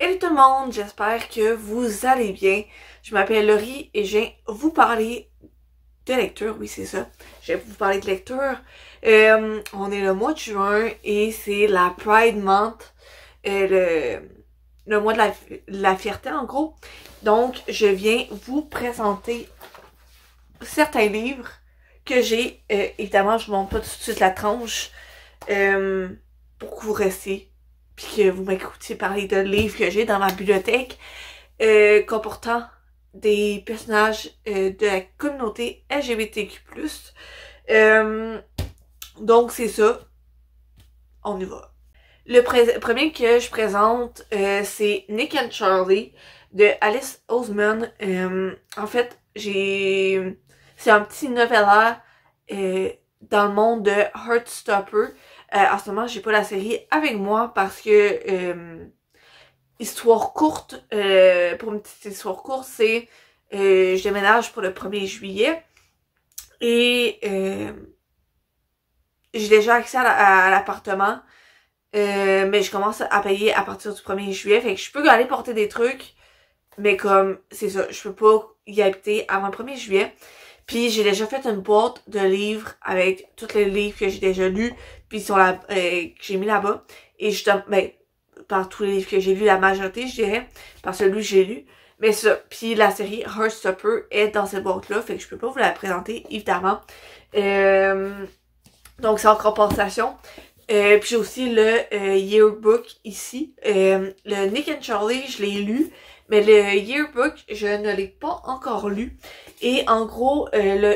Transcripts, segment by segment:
Hello tout le monde, j'espère que vous allez bien. Je m'appelle Laurie et je viens vous parler de lecture, oui c'est ça. Je vais vous parler de lecture. On est le mois de juin et c'est la Pride Month, le mois de la fierté en gros. Donc je viens vous présenter certains livres que j'ai. Évidemment je ne montre pas tout de suite la tranche pour que vous restiez puis que vous m'écoutiez parler de livres que j'ai dans ma bibliothèque comportant des personnages de la communauté LGBTQ+. Donc c'est ça, on y va. Le premier que je présente, c'est Nick and Charlie de Alice Oseman. En fait, c'est un petit novella dans le monde de Heartstopper. En ce moment, j'ai pas la série avec moi parce que histoire courte, pour une petite histoire courte, c'est je déménage pour le 1er juillet et j'ai déjà accès à l'appartement, mais je commence à payer à partir du 1er juillet, fait que je peux aller porter des trucs, mais comme, c'est ça, je peux pas y habiter avant le 1er juillet. Puis j'ai déjà fait une boîte de livres avec tous les livres que j'ai déjà lus, puis que j'ai mis là-bas. Et justement, ben, par tous les livres que j'ai lus, la majorité, je dirais, par celui que j'ai lu. Mais ça, puis la série Heartstopper est dans cette boîte-là, fait que je peux pas vous la présenter, évidemment. Donc c'est en compensation. Puis j'ai aussi le Yearbook ici. Le Nick and Charlie, je l'ai lu, mais le Yearbook, je ne l'ai pas encore lu. Et en gros,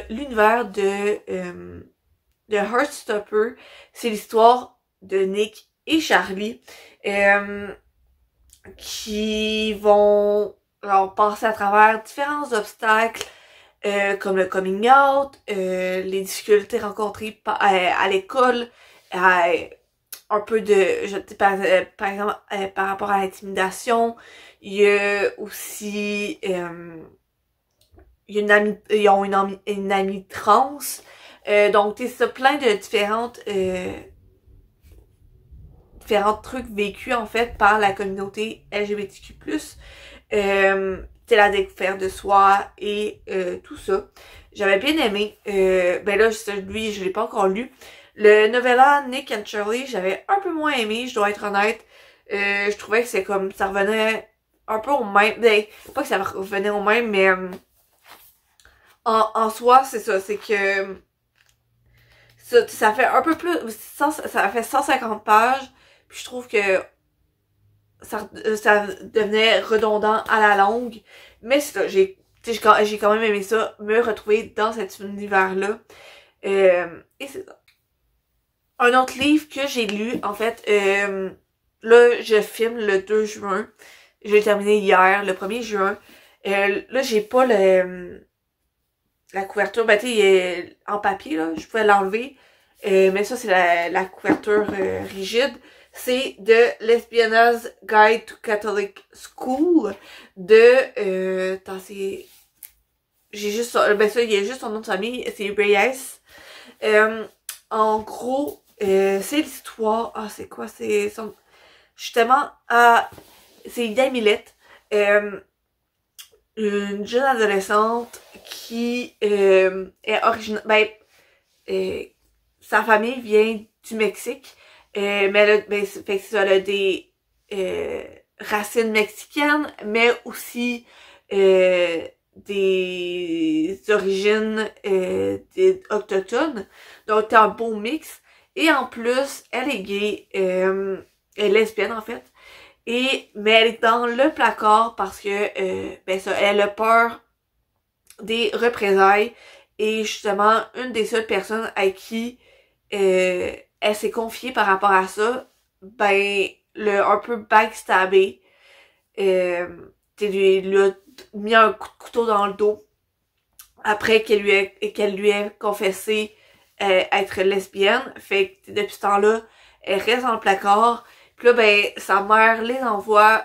l'univers de Heartstopper, c'est l'histoire de Nick et Charlie qui vont passer à travers différents obstacles comme le coming out, les difficultés rencontrées à l'école, un peu de, par exemple, par rapport à l'intimidation. Il y a aussi ils ont une amie trans. Donc, c'est plein de différents trucs vécus, en fait, par la communauté LGBTQ+. C'est la découverte de soi et tout ça. J'avais bien aimé. Ben là, lui, je l'ai pas encore lu. Le novella Nick and Charlie, j'avais un peu moins aimé, je dois être honnête. Je trouvais que c'est comme, ça revenait un peu au même. Ben, pas que ça revenait au même, mais en soi, c'est ça, c'est que ça fait un peu plus, ça fait 150 pages, puis je trouve que ça devenait redondant à la longue, mais c'est ça, j'ai quand même aimé ça, me retrouver dans cet univers-là, et c'est ça. Un autre livre que j'ai lu, en fait, là, je filme le 2 juin, j'ai terminé hier, le 1er juin, là, j'ai pas la couverture, ben tu sais, en papier, là, je pouvais l'enlever. Mais ça, c'est la couverture rigide. C'est de Lesbiana's Guide to Catholic School de... j'ai juste... Ben ça, il y a juste son nom de famille, c'est Reyes. En gros, c'est l'histoire... Ah, c'est quoi? C'est son... Justement, c'est Ida Millette. Une jeune adolescente qui est originaire... Ben, sa famille vient du Mexique, mais elle a des racines mexicaines, mais aussi des origines autochtones. Donc, c'est un beau mix. Et en plus, elle est gay, elle est lesbienne en fait. Mais elle est dans le placard parce que ben ça, elle a peur des représailles. Et justement, une des seules personnes à qui elle s'est confiée par rapport à ça, ben, un peu backstabé. Lui a mis un coup de couteau dans le dos après qu'elle lui ait confessé être lesbienne. Fait que depuis ce temps-là, elle reste dans le placard. Puis là, ben, sa mère les envoie,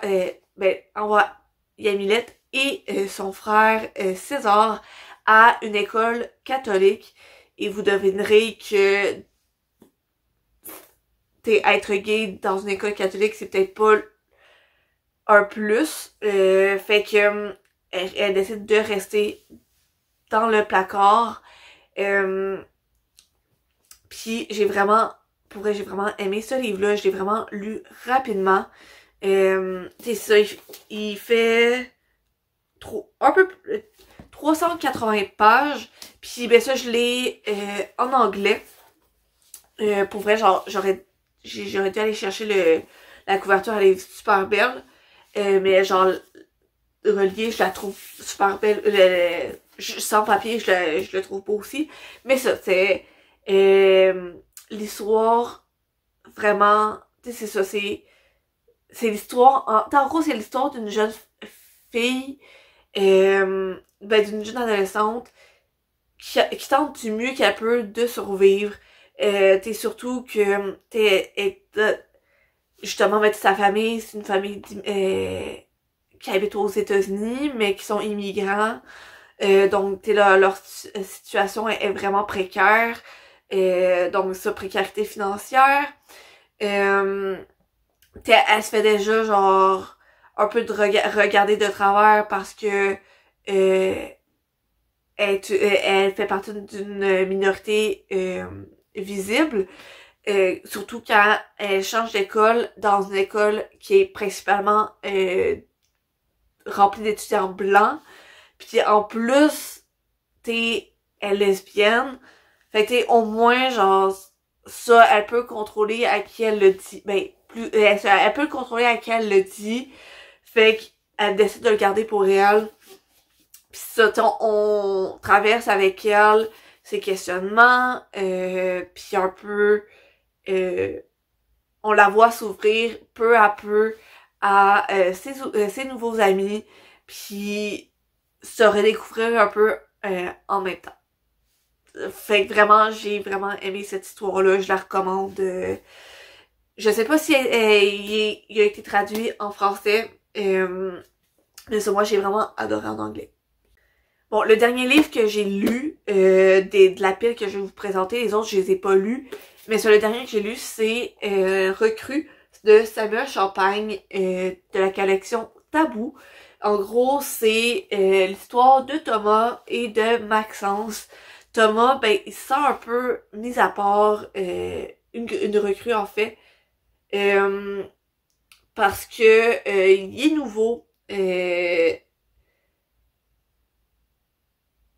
envoie Yamilette et son frère César à une école catholique. Et vous devinerez que être gay dans une école catholique, c'est peut-être pas un plus. Fait que elle décide de rester dans le placard. Puis j'ai vraiment, pour vrai, j'ai vraiment aimé ce livre-là. Je l'ai vraiment lu rapidement. C'est ça, il fait un peu 380 pages. Puis ben ça, je l'ai en anglais. Pour vrai, genre, j'aurais dû aller chercher la couverture, elle est super belle. Mais genre, reliée, je la trouve super belle. Sans papier, je le trouve beau aussi. Mais ça, c'est l'histoire vraiment, tu sais, c'est ça, c'est l'histoire, en gros, c'est l'histoire d'une jeune fille, ben, d'une jeune adolescente qui tente du mieux qu'elle peut de survivre. T'es surtout que justement, ben, sa famille, c'est une famille qui habite aux États-Unis, mais qui sont immigrants. Donc, t'es là, leur situation est vraiment précaire. Donc, ça, précarité financière. Elle se fait déjà, genre, un peu de regarder de travers parce que elle fait partie d'une minorité visible. Surtout quand elle change d'école dans une école qui est principalement remplie d'étudiants blancs. Puis en plus, elle est lesbienne. Fait que au moins, genre, ça, elle peut contrôler à qui elle le dit. Ben, elle peut le contrôler à qui elle le dit. Fait qu'elle décide de le garder pour elle. Pis ça, on traverse avec elle ses questionnements, puis un peu, on la voit s'ouvrir peu à peu à ses nouveaux amis, puis se redécouvrir un peu en même temps. Fait que vraiment, j'ai vraiment aimé cette histoire-là, je la recommande. Je sais pas si il a été traduit en français, mais ça, moi, j'ai vraiment adoré en anglais. Bon, le dernier livre que j'ai lu, de la pile que je vais vous présenter, les autres, je les ai pas lus, mais sur le dernier que j'ai lu, c'est Recrue de Samuel Champagne, de la collection Tabou. En gros, c'est l'histoire de Thomas et de Maxence. Thomas, ben, il se sent un peu mis à part, une recrue en fait, parce que il est nouveau.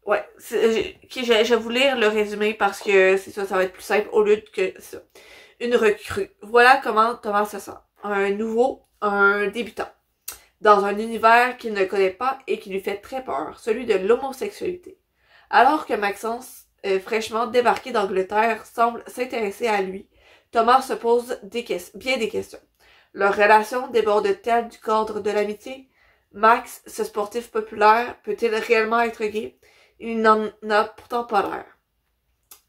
Ouais, je vais vous lire le résumé parce que c'est ça, ça va être plus simple au lieu que ça. Une recrue. Voilà comment Thomas se sent. Un nouveau, un débutant. Dans un univers qu'il ne connaît pas et qui lui fait très peur, celui de l'homosexualité. Alors que Maxence, fraîchement débarqué d'Angleterre, semble s'intéresser à lui, Thomas se pose bien des questions. Leur relation déborde-t-elle du cadre de l'amitié? Max, ce sportif populaire, peut-il réellement être gay? Il n'en a pourtant pas l'air.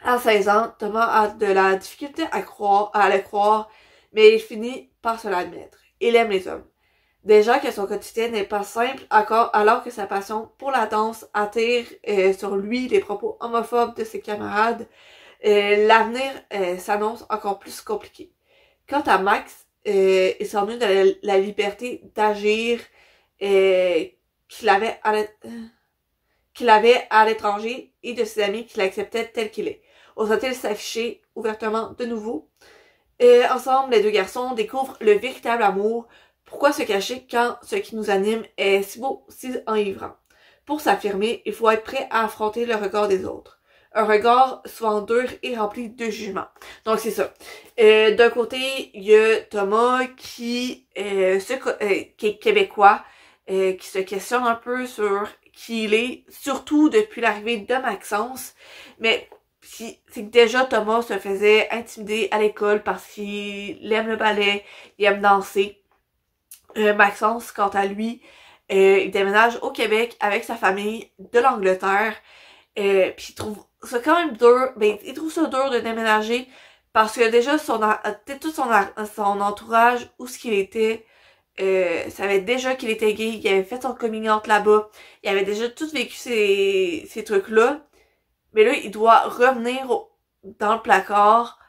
À 16 ans, Thomas a de la difficulté à le croire, mais il finit par se l'admettre. Il aime les hommes. Déjà que son quotidien n'est pas simple, alors que sa passion pour la danse attire sur lui les propos homophobes de ses camarades, l'avenir s'annonce encore plus compliqué. Quant à Max, il s'ennuie de la liberté d'agir qu'il avait à l'étranger et de ses amis qui l'acceptaient tel qu'il est. Osera-t-il s'afficher ouvertement de nouveau? Ensemble, les deux garçons découvrent le véritable amour. Pourquoi se cacher quand ce qui nous anime est si beau, si enivrant? Pour s'affirmer, il faut être prêt à affronter le regard des autres. Un regard souvent dur et rempli de jugement. Donc c'est ça. D'un côté, il y a Thomas qui est québécois, qui se questionne un peu sur qui il est, surtout depuis l'arrivée de Maxence. Mais c'est que déjà Thomas se faisait intimider à l'école parce qu'il aime le ballet, il aime danser. Maxence, quant à lui, il déménage au Québec avec sa famille de l'Angleterre. Puis il trouve ça quand même dur, ben il trouve ça dur de déménager parce que déjà tout son entourage, où ce qu'il était, savait déjà qu'il était gay, il avait fait son coming out là-bas, il avait déjà tout vécu ces trucs-là. Mais là, il doit revenir dans le placard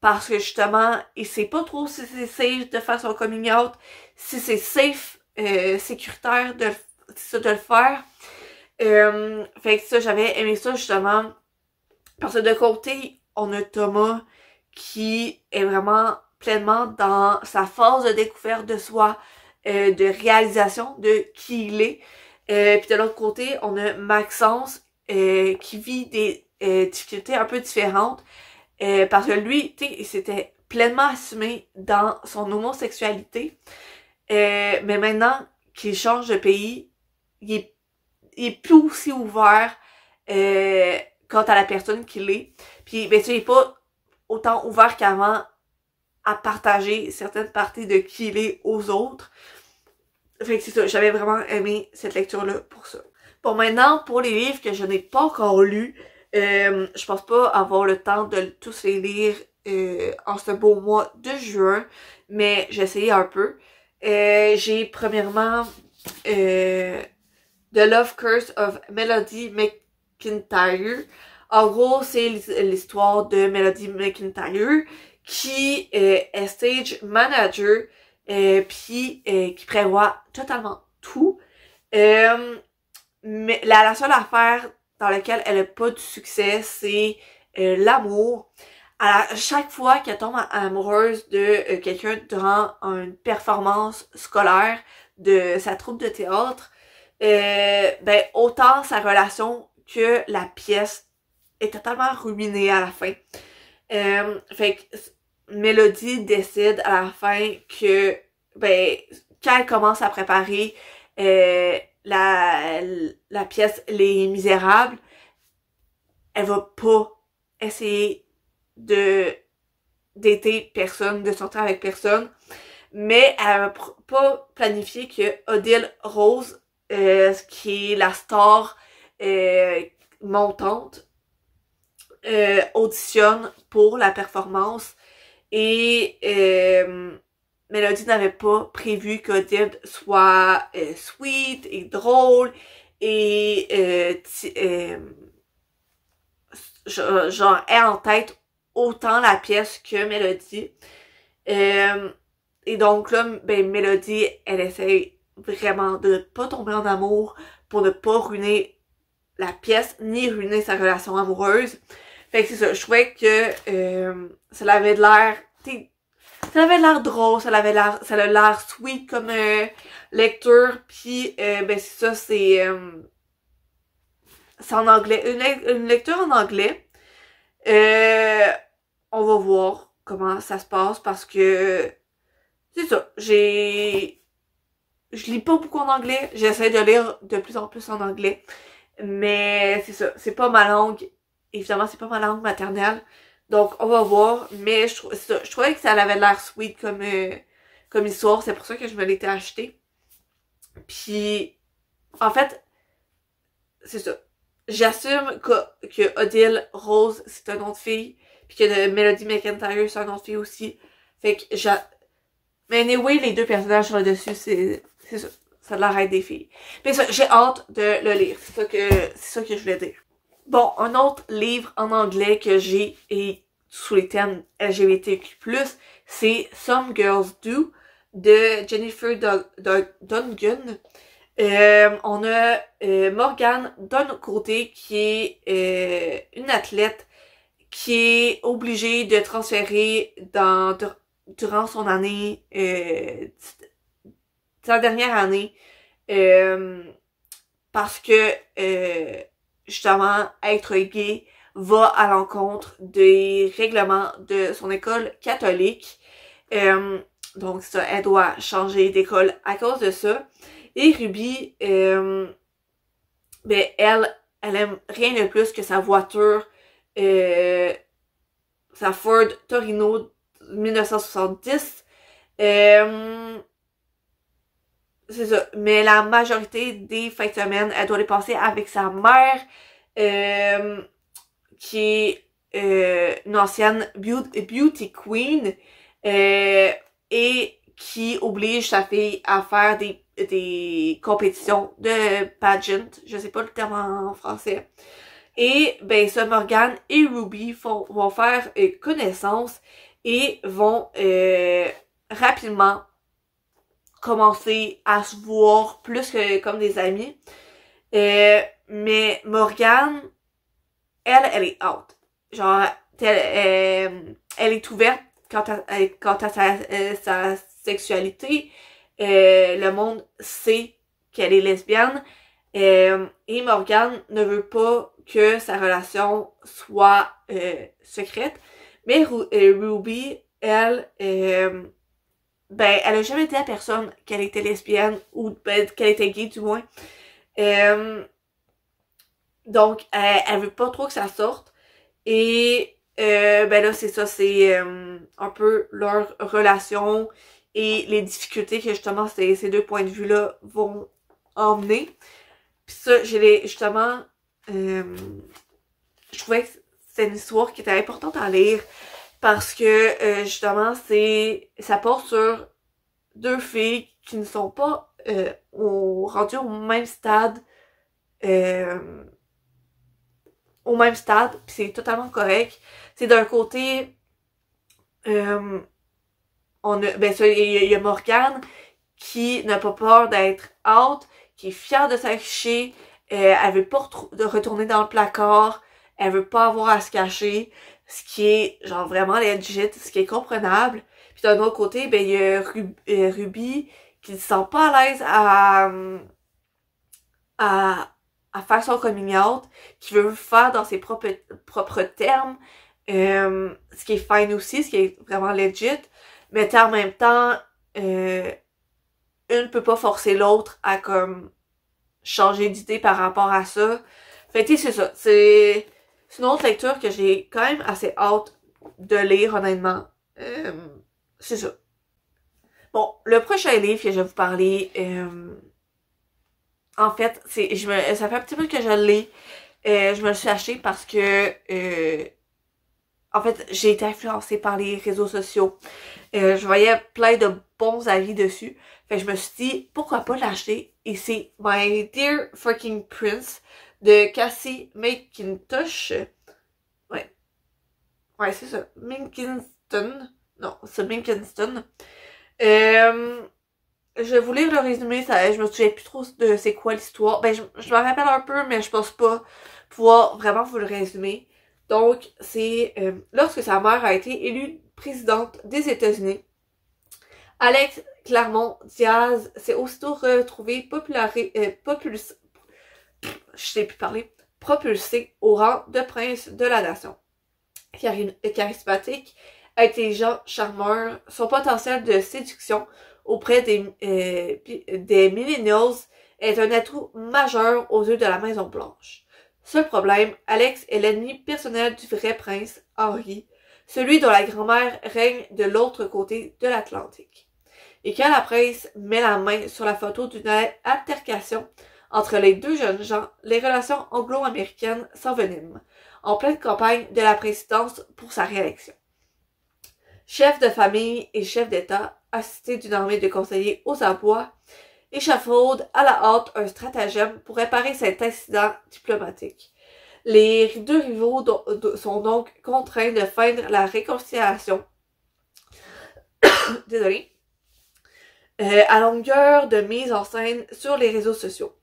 parce que justement, il sait pas trop si c'est safe de faire son coming out, si c'est safe sécuritaire de le faire. Fait que ça, j'avais aimé ça justement. Parce que de côté, on a Thomas qui est vraiment pleinement dans sa phase de découverte de soi, de réalisation de qui il est. Puis de l'autre côté, on a Maxence qui vit des difficultés un peu différentes. Parce que lui, tu sais, il s'était pleinement assumé dans son homosexualité. Mais maintenant qu'il change de pays, il est plus aussi ouvert quant à la personne qu'il est. Puis, ben, tu sais, il est pas autant ouvert qu'avant à partager certaines parties de qui il est aux autres. Fait que c'est ça, j'avais vraiment aimé cette lecture-là pour ça. Bon, maintenant, pour les livres que je n'ai pas encore lus, je pense pas avoir le temps de tous les lire en ce beau mois de juin, mais j'ai essayé un peu. J'ai premièrement The Love Curse of Melody McIntyre. En gros, c'est l'histoire de Melody McIntyre qui est stage manager puis qui prévoit totalement tout. Mais la seule affaire dans laquelle elle n'a pas de succès, c'est l'amour. À chaque fois qu'elle tombe amoureuse de quelqu'un durant une performance scolaire de sa troupe de théâtre, ben autant sa relation que la pièce est totalement ruinée à la fin. Fait que Mélodie décide à la fin que ben quand elle commence à préparer la pièce Les Misérables, elle va pas essayer d'aider personne, de sortir avec personne, mais elle va pas planifier que Odile Rose, qui est la star montante, auditionne pour la performance et Mélodie n'avait pas prévu qu'Odile soit sweet et drôle et genre ait en tête autant la pièce que Mélodie. Et donc là, ben Mélodie, elle essaye vraiment de ne pas tomber en amour pour ne pas ruiner la pièce ni ruiner sa relation amoureuse. Fait que c'est ça, je trouvais que ça avait l'air, ça avait l'air drôle, ça avait l'air sweet comme lecture, puis ben c'est ça, c'est en anglais, une lecture en anglais. On va voir comment ça se passe parce que c'est ça, je lis pas beaucoup en anglais, j'essaie de lire de plus en plus en anglais, mais c'est ça, c'est pas ma langue, évidemment c'est pas ma langue maternelle, donc on va voir, mais je trouvais que ça avait l'air sweet comme histoire, c'est pour ça que je me l'étais acheté. Puis en fait, c'est ça, j'assume que Odile Rose c'est un nom de fille, puis que Melody McIntyre c'est un nom de fille aussi, fait que mais anyway, les deux personnages sur le dessus, c'est ça. Ça a l'air d'être des filles. Mais ça, j'ai hâte de le lire. C'est ça que je voulais dire. Bon, un autre livre en anglais que j'ai et sous les thèmes LGBTQ+, c'est Some Girls Do de Jennifer Dungan. On a Morgane d'un côté qui est une athlète qui est obligée de transférer durant son année, sa dernière année, parce que justement être gay va à l'encontre des règlements de son école catholique. Donc ça, elle doit changer d'école à cause de ça. Et Ruby, ben elle aime rien de plus que sa voiture, sa Ford Torino 1970. C'est ça. Mais la majorité des fins de semaine, elle doit les passer avec sa mère, qui est une ancienne beauty queen, et qui oblige sa fille à faire des compétitions de pageant. Je sais pas le terme en français. Et ben ça, Morgane et Ruby vont faire connaissance et vont rapidement commencé à se voir plus que comme des amis. Mais Morgane, elle est out. Genre, elle est ouverte quant à sa sexualité. Le monde sait qu'elle est lesbienne. Et Morgane ne veut pas que sa relation soit secrète. Mais Ruby, elle, ben, elle a jamais dit à personne qu'elle était lesbienne ou ben, qu'elle était gay du moins. Donc, elle veut pas trop que ça sorte. Et ben là, c'est ça, c'est un peu leur relation et les difficultés que justement ces deux points de vue-là vont emmener. Puis ça, justement, je trouvais que c'est une histoire qui était importante à lire parce que justement, ça porte sur deux filles qui ne sont pas rendues au même stade, puis c'est totalement correct. C'est d'un côté, ben ça, il y a Morgane qui n'a pas peur d'être out, qui est fière de s'afficher, elle veut pas retourner dans le placard, elle veut pas avoir à se cacher, ce qui est genre vraiment legit, ce qui est comprenable. Puis d'un autre côté, ben il y a Ruby qui ne se sent pas à l'aise à faire son coming out, qui veut le faire dans ses propres termes, ce qui est fine aussi, ce qui est vraiment legit, mais en même temps, une peut pas forcer l'autre à comme changer d'idée par rapport à ça. Fait que c'est ça, c'est une autre lecture que j'ai quand même assez hâte de lire, honnêtement. C'est ça. Bon, le prochain livre que je vais vous parler, en fait, ça fait un petit peu que je l'ai. Je me le suis acheté parce que, en fait, j'ai été influencée par les réseaux sociaux. Je voyais plein de bons avis dessus. Fait que je me suis dit, pourquoi pas l'acheter? Et c'est My Dear Fucking Prince de Cassie McIntosh. Ouais, c'est ça. Minkinston. Non, c'est Minkinston. Je vais vous lire le résumé, je me souviens plus trop de c'est quoi l'histoire. Ben, je me rappelle un peu, mais je pense pas pouvoir vraiment vous le résumer. Donc, c'est lorsque sa mère a été élue présidente des États-Unis, Alex Claremont Diaz s'est aussitôt retrouvé propulsé au rang de prince de la nation. Charismatique, intelligent, charmeur, son potentiel de séduction auprès des millennials est un atout majeur aux yeux de la Maison-Blanche. Seul problème, Alex est l'ennemi personnel du vrai prince, Henry, celui dont la grand-mère règne de l'autre côté de l'Atlantique. Et quand la presse met la main sur la photo d'une altercation entre les deux jeunes gens, les relations anglo-américaines s'enveniment, en pleine campagne de la présidence pour sa réélection. Chef de famille et chef d'État, assisté d'une armée de conseillers aux abois, échafaude à la hâte un stratagème pour réparer cet incident diplomatique. Les deux rivaux sont donc contraints de feindre la réconciliation désolé, à longueur de mise en scène sur les réseaux sociaux.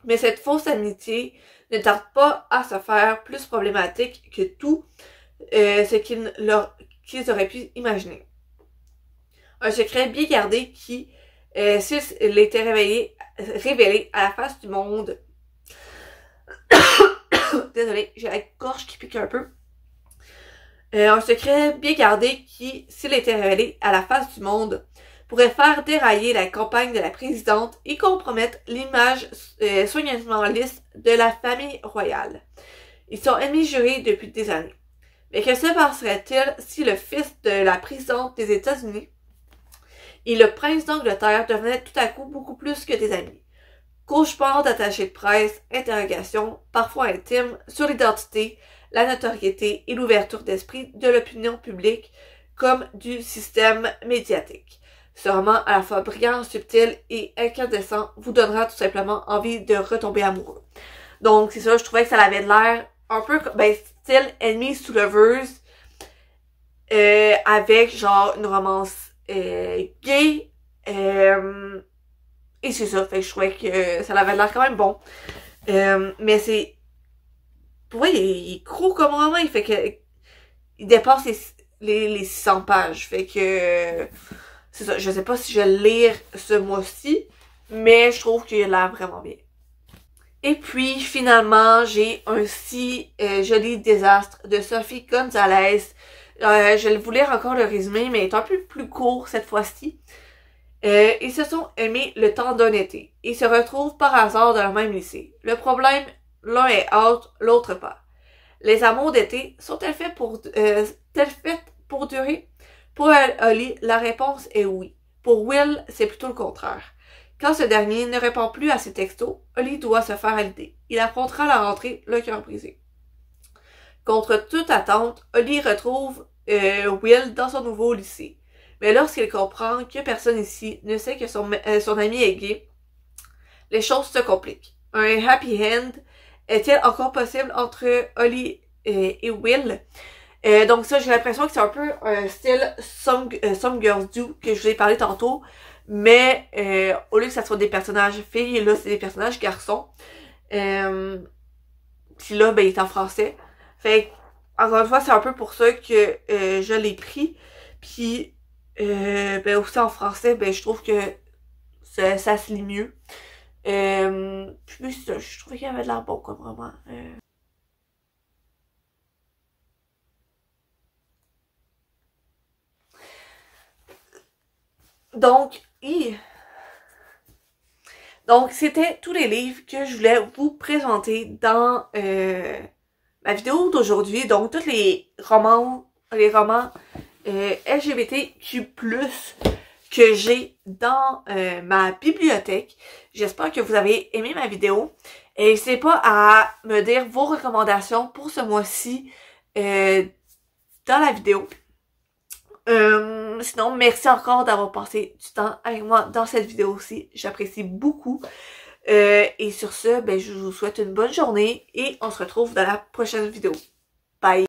Mais cette fausse amitié ne tarde pas à se faire plus problématique que tout ce qu'ils auraient pu imaginer. Un secret bien gardé qui, s'il était révélé à la face du monde, désolé, j'ai la gorge qui pique un peu. Un secret bien gardé qui, s'il était révélé à la face du monde, pourrait faire dérailler la campagne de la présidente et compromettre l'image soigneusement lisse de la famille royale. Ils sont ennemis jurés depuis des années. Mais que se passerait-il si le fils de la présidente des États-Unis et le prince d'Angleterre devenaient tout à coup beaucoup plus que des amis? Cauchemar d'attachés de presse, interrogations, parfois intimes, sur l'identité, la notoriété et l'ouverture d'esprit de l'opinion publique comme du système médiatique. Ce roman à la fois brillant, subtil et incandescent vous donnera tout simplement envie de retomber amoureux. Donc c'est ça, je trouvais que ça avait l'air un peu ben style Enemies to Lovers avec genre une romance gay, Et c'est ça, fait que je trouvais que ça avait l'air quand même bon. Mais c'est... Pour vrai, il est gros comme roman, il fait que... Il dépasse les 600 pages, fait que... C'est ça, je sais pas si je vais le lire ce mois-ci, mais je trouve qu'il a l'air vraiment bien. Et puis, finalement, j'ai un si joli désastre de Sophie Gonzalez. Je vais vous lire encore le résumé, mais il est un peu plus court cette fois-ci. Ils se sont aimés le temps d'un été. Ils se retrouvent par hasard dans le même lycée. Le problème, l'un est out, l'autre pas. Les amours d'été sont-elles faites pour durer? Pour Holly, la réponse est oui. Pour Will, c'est plutôt le contraire. Quand ce dernier ne répond plus à ses textos, Holly doit se faire à l'idée. Il affrontera la rentrée, le cœur brisé. Contre toute attente, Holly retrouve Will dans son nouveau lycée. Mais lorsqu'il comprend que personne ici ne sait que son ami est gay, les choses se compliquent. Un happy end est-il encore possible entre Holly et Will? Donc ça, j'ai l'impression que c'est un peu un style Some Girls Do que je vous ai parlé tantôt, mais au lieu que ça soit des personnages filles, là c'est des personnages garçons. Puis là, ben il est en français. Fait encore une fois, c'est un peu pour ça que je l'ai pris. Puis ben aussi en français, ben je trouve que ça se lit mieux. Puis je trouvais qu'il avait de l'air bon comme vraiment. Donc, c'était tous les livres que je voulais vous présenter dans ma vidéo d'aujourd'hui. Donc, tous les romans LGBTQ+, que j'ai dans ma bibliothèque. J'espère que vous avez aimé ma vidéo. Et n'hésitez pas à me dire vos recommandations pour ce mois-ci dans la vidéo. Sinon, merci encore d'avoir passé du temps avec moi dans cette vidéo aussi. J'apprécie beaucoup. Et sur ce, ben, je vous souhaite une bonne journée et on se retrouve dans la prochaine vidéo. Bye!